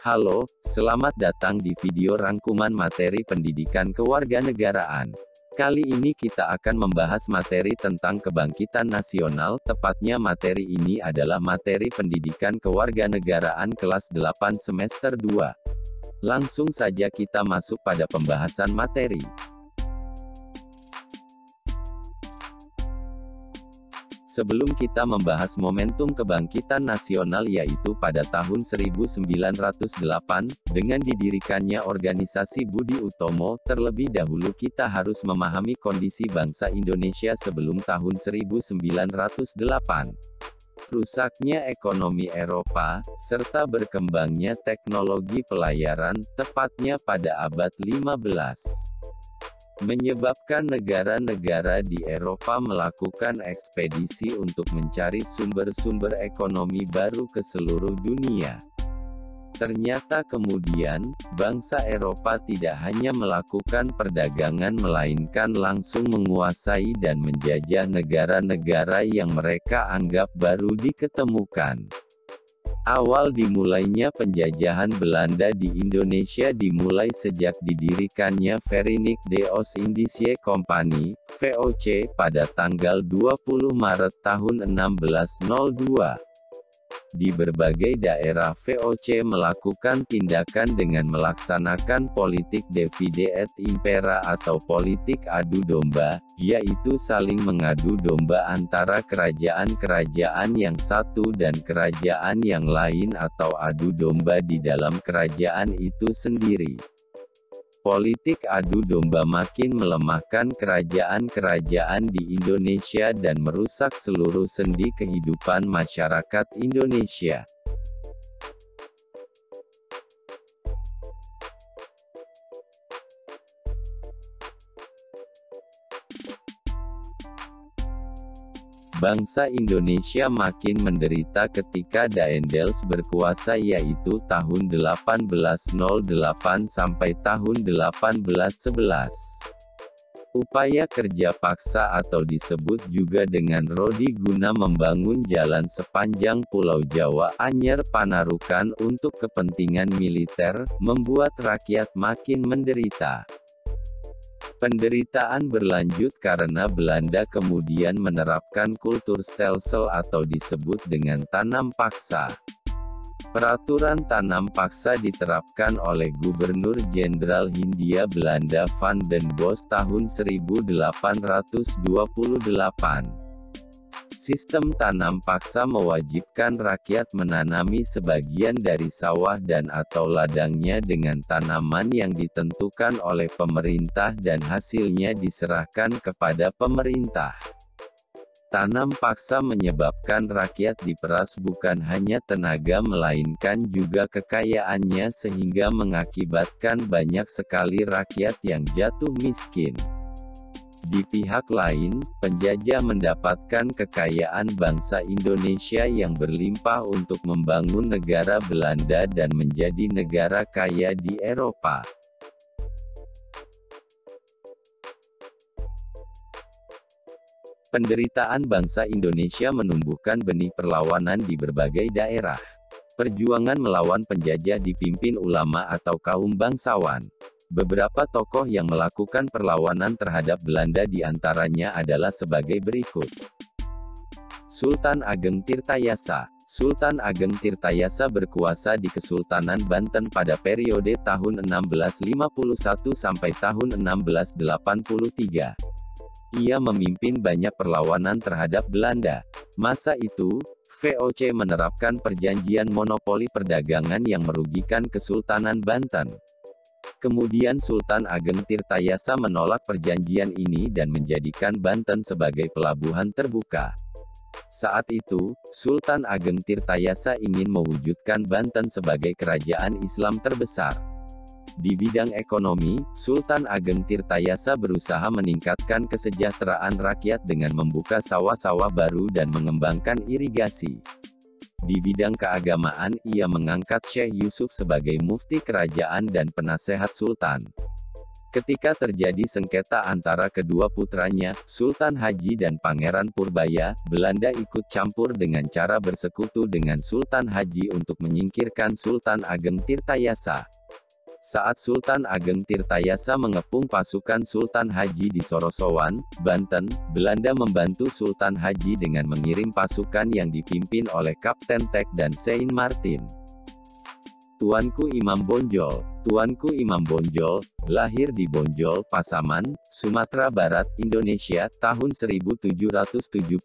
Halo, selamat datang di video rangkuman materi pendidikan kewarganegaraan. Kali ini kita akan membahas materi tentang kebangkitan nasional, tepatnya materi ini adalah materi pendidikan kewarganegaraan kelas 8 semester 2. Langsung saja kita masuk pada pembahasan materi. Sebelum kita membahas momentum kebangkitan nasional yaitu pada tahun 1908, dengan didirikannya organisasi Budi Utomo, terlebih dahulu kita harus memahami kondisi bangsa Indonesia sebelum tahun 1908. Rusaknya ekonomi Eropa, serta berkembangnya teknologi pelayaran, tepatnya pada abad 15. Menyebabkan negara-negara di Eropa melakukan ekspedisi untuk mencari sumber-sumber ekonomi baru ke seluruh dunia. Ternyata kemudian, bangsa Eropa tidak hanya melakukan perdagangan melainkan langsung menguasai dan menjajah negara-negara yang mereka anggap baru diketemukan. Awal dimulainya penjajahan Belanda di Indonesia dimulai sejak didirikannya Verenigde Oost-Indische Compagnie, VOC, pada tanggal 20 Maret tahun 1602. Di berbagai daerah VOC melakukan tindakan dengan melaksanakan politik divide et impera atau politik adu domba, yaitu saling mengadu domba antara kerajaan-kerajaan yang satu dan kerajaan yang lain atau adu domba di dalam kerajaan itu sendiri. Politik adu domba makin melemahkan kerajaan-kerajaan di Indonesia dan merusak seluruh sendi kehidupan masyarakat Indonesia. Bangsa Indonesia makin menderita ketika Daendels berkuasa yaitu tahun 1808 sampai tahun 1811. Upaya kerja paksa atau disebut juga dengan Rodi guna membangun jalan sepanjang Pulau Jawa Anyer Panarukan untuk kepentingan militer, membuat rakyat makin menderita. Penderitaan berlanjut karena Belanda kemudian menerapkan kultur stelsel atau disebut dengan tanam paksa. Peraturan tanam paksa diterapkan oleh Gubernur Jenderal Hindia Belanda Van den Bosch tahun 1828. Sistem tanam paksa mewajibkan rakyat menanami sebagian dari sawah dan atau ladangnya dengan tanaman yang ditentukan oleh pemerintah dan hasilnya diserahkan kepada pemerintah. Tanam paksa menyebabkan rakyat diperas bukan hanya tenaga melainkan juga kekayaannya sehingga mengakibatkan banyak sekali rakyat yang jatuh miskin. Di pihak lain, penjajah mendapatkan kekayaan bangsa Indonesia yang berlimpah untuk membangun negara Belanda dan menjadi negara kaya di Eropa. Penderitaan bangsa Indonesia menumbuhkan benih perlawanan di berbagai daerah. Perjuangan melawan penjajah dipimpin ulama atau kaum bangsawan. Beberapa tokoh yang melakukan perlawanan terhadap Belanda diantaranya adalah sebagai berikut. Sultan Ageng Tirtayasa. Sultan Ageng Tirtayasa berkuasa di Kesultanan Banten pada periode tahun 1651 sampai tahun 1683. Ia memimpin banyak perlawanan terhadap Belanda. Masa itu, VOC menerapkan perjanjian monopoli perdagangan yang merugikan Kesultanan Banten. Kemudian Sultan Ageng Tirtayasa menolak perjanjian ini dan menjadikan Banten sebagai pelabuhan terbuka. Saat itu, Sultan Ageng Tirtayasa ingin mewujudkan Banten sebagai kerajaan Islam terbesar. Di bidang ekonomi, Sultan Ageng Tirtayasa berusaha meningkatkan kesejahteraan rakyat dengan membuka sawah-sawah baru dan mengembangkan irigasi. Di bidang keagamaan, ia mengangkat Syekh Yusuf sebagai mufti kerajaan dan penasehat sultan. Ketika terjadi sengketa antara kedua putranya, Sultan Haji dan Pangeran Purbaya, Belanda ikut campur dengan cara bersekutu dengan Sultan Haji untuk menyingkirkan Sultan Ageng Tirtayasa. Saat Sultan Ageng Tirtayasa mengepung pasukan Sultan Haji di Sorosowan, Banten, Belanda membantu Sultan Haji dengan mengirim pasukan yang dipimpin oleh Kapten Tek dan Saint Martin. Tuanku Imam Bonjol. Tuanku Imam Bonjol, lahir di Bonjol, Pasaman, Sumatera Barat, Indonesia, tahun 1772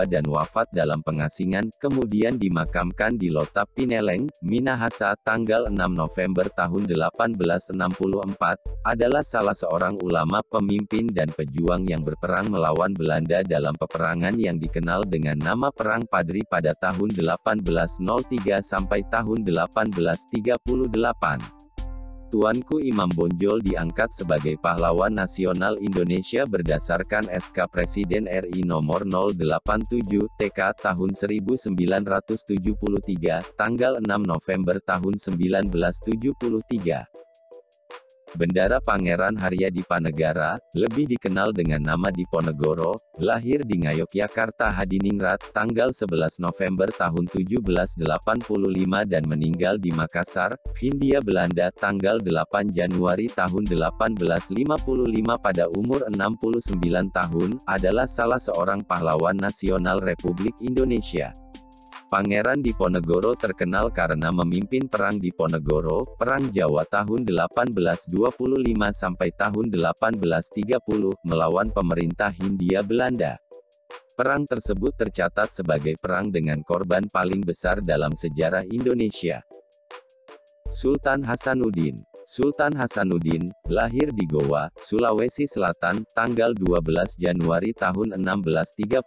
dan wafat dalam pengasingan, kemudian dimakamkan di Lotap Pineleng, Minahasa, tanggal 6 November tahun 1864, adalah salah seorang ulama, pemimpin dan pejuang yang berperang melawan Belanda dalam peperangan yang dikenal dengan nama Perang Padri pada tahun 1803 sampai tahun 1838. Tuanku Imam Bonjol diangkat sebagai pahlawan nasional Indonesia berdasarkan SK Presiden RI nomor 087 TK tahun 1973, tanggal 6 November tahun 1973. Bendara Pangeran Haryadipanegara, lebih dikenal dengan nama Diponegoro, lahir di Ngayogyakarta Hadiningrat, tanggal 11 November tahun 1785 dan meninggal di Makassar, Hindia Belanda, tanggal 8 Januari tahun 1855 pada umur 69 tahun, adalah salah seorang pahlawan nasional Republik Indonesia. Pangeran Diponegoro terkenal karena memimpin Perang Diponegoro, Perang Jawa tahun 1825 sampai tahun 1830, melawan pemerintah Hindia Belanda. Perang tersebut tercatat sebagai perang dengan korban paling besar dalam sejarah Indonesia. Sultan Hasanuddin. Sultan Hasanuddin, lahir di Goa, Sulawesi Selatan, tanggal 12 Januari tahun 1631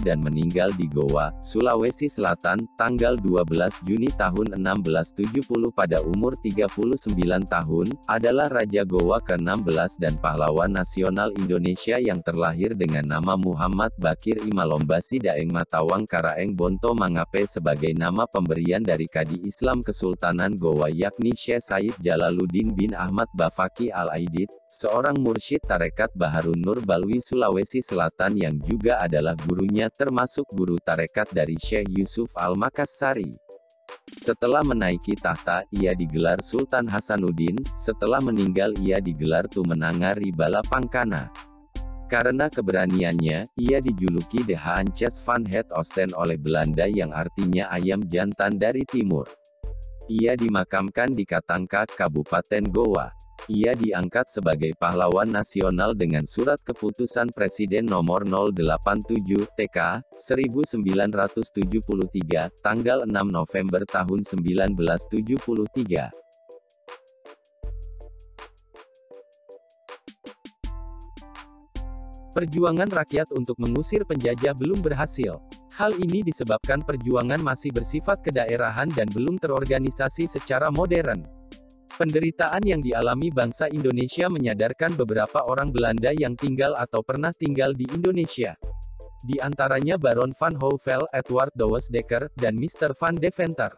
dan meninggal di Goa, Sulawesi Selatan, tanggal 12 Juni tahun 1670 pada umur 39 tahun, adalah Raja Goa ke-16 dan pahlawan nasional Indonesia yang terlahir dengan nama Muhammad Bakir Imalombasi Daeng Matawang Karaeng Bonto Mangape sebagai nama pemberian dari Kadi Islam Kesultanan Goa yakni Syekh Said Jalaluddin bin Ahmad Bafaki Al-Aidid, seorang mursyid tarekat Baharun Nur Balwi Sulawesi Selatan yang juga adalah gurunya termasuk guru tarekat dari Syekh Yusuf Al-Makassari. Setelah menaiki tahta, ia digelar Sultan Hasanuddin, setelah meninggal ia digelar Tumenanga Ribala Pangkana. Karena keberaniannya, ia dijuluki The Hansjes van het Oosten oleh Belanda yang artinya ayam jantan dari timur. Ia dimakamkan di Katangka, Kabupaten Goa. Ia diangkat sebagai pahlawan nasional dengan surat keputusan Presiden nomor 087 TK 1973, tanggal 6 November tahun 1973. Perjuangan rakyat untuk mengusir penjajah belum berhasil. Hal ini disebabkan perjuangan masih bersifat kedaerahan dan belum terorganisasi secara modern. Penderitaan yang dialami bangsa Indonesia menyadarkan beberapa orang Belanda yang tinggal atau pernah tinggal di Indonesia. Di antaranya Baron van Houvel, Edward Douwes Dekker, dan Mr. van Deventer.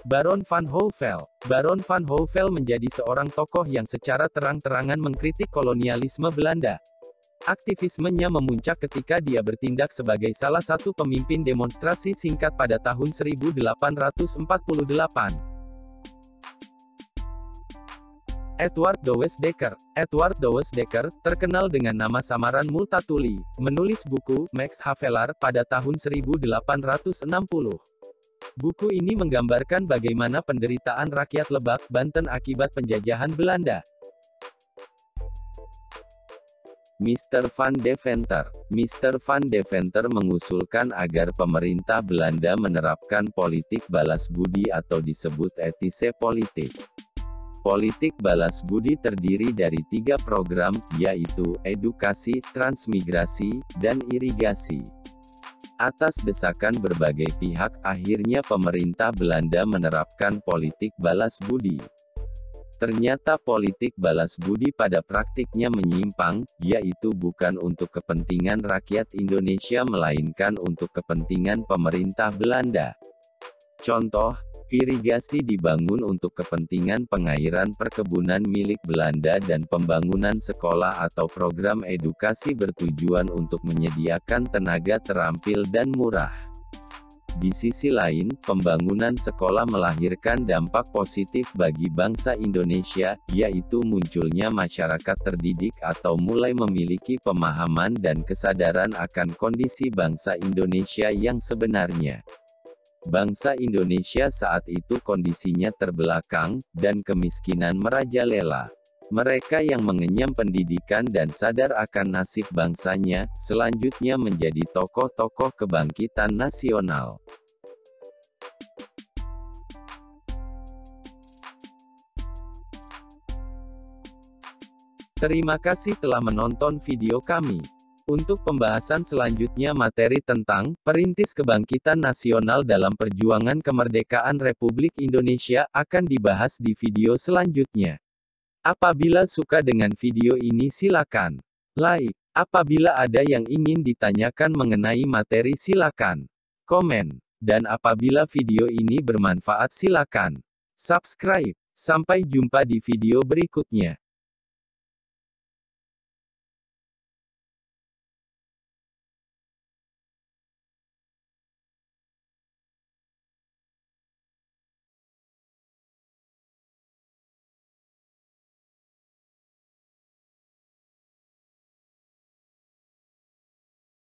Baron van Houvel. Baron van Houvel menjadi seorang tokoh yang secara terang-terangan mengkritik kolonialisme Belanda. Aktivismenya memuncak ketika dia bertindak sebagai salah satu pemimpin demonstrasi singkat pada tahun 1848. Edward Douwes Dekker. Edward Douwes Dekker, terkenal dengan nama samaran Multatuli, menulis buku Max Havelaar pada tahun 1860. Buku ini menggambarkan bagaimana penderitaan rakyat Lebak, Banten akibat penjajahan Belanda. Mr. van Deventer. Mr. van Deventer mengusulkan agar pemerintah Belanda menerapkan politik balas budi atau disebut etise politik. Politik balas budi terdiri dari 3 program, yaitu edukasi, transmigrasi, dan irigasi. Atas desakan berbagai pihak, akhirnya pemerintah Belanda menerapkan politik balas budi. Ternyata politik balas budi pada praktiknya menyimpang, yaitu bukan untuk kepentingan rakyat Indonesia melainkan untuk kepentingan pemerintah Belanda. Contoh, Irigasi dibangun untuk kepentingan pengairan perkebunan milik Belanda dan pembangunan sekolah atau program edukasi bertujuan untuk menyediakan tenaga terampil dan murah. Di sisi lain, pembangunan sekolah melahirkan dampak positif bagi bangsa Indonesia, yaitu munculnya masyarakat terdidik atau mulai memiliki pemahaman dan kesadaran akan kondisi bangsa Indonesia yang sebenarnya. Bangsa Indonesia saat itu kondisinya terbelakang, dan kemiskinan merajalela. Mereka yang mengenyam pendidikan dan sadar akan nasib bangsanya, selanjutnya menjadi tokoh-tokoh kebangkitan nasional. Terima kasih telah menonton video kami. Untuk pembahasan selanjutnya materi tentang Perintis Kebangkitan Nasional dalam Perjuangan Kemerdekaan Republik Indonesia akan dibahas di video selanjutnya. Apabila suka dengan video ini silakan like. Apabila ada yang ingin ditanyakan mengenai materi silakan komen. Dan apabila video ini bermanfaat silakan subscribe. Sampai jumpa di video berikutnya.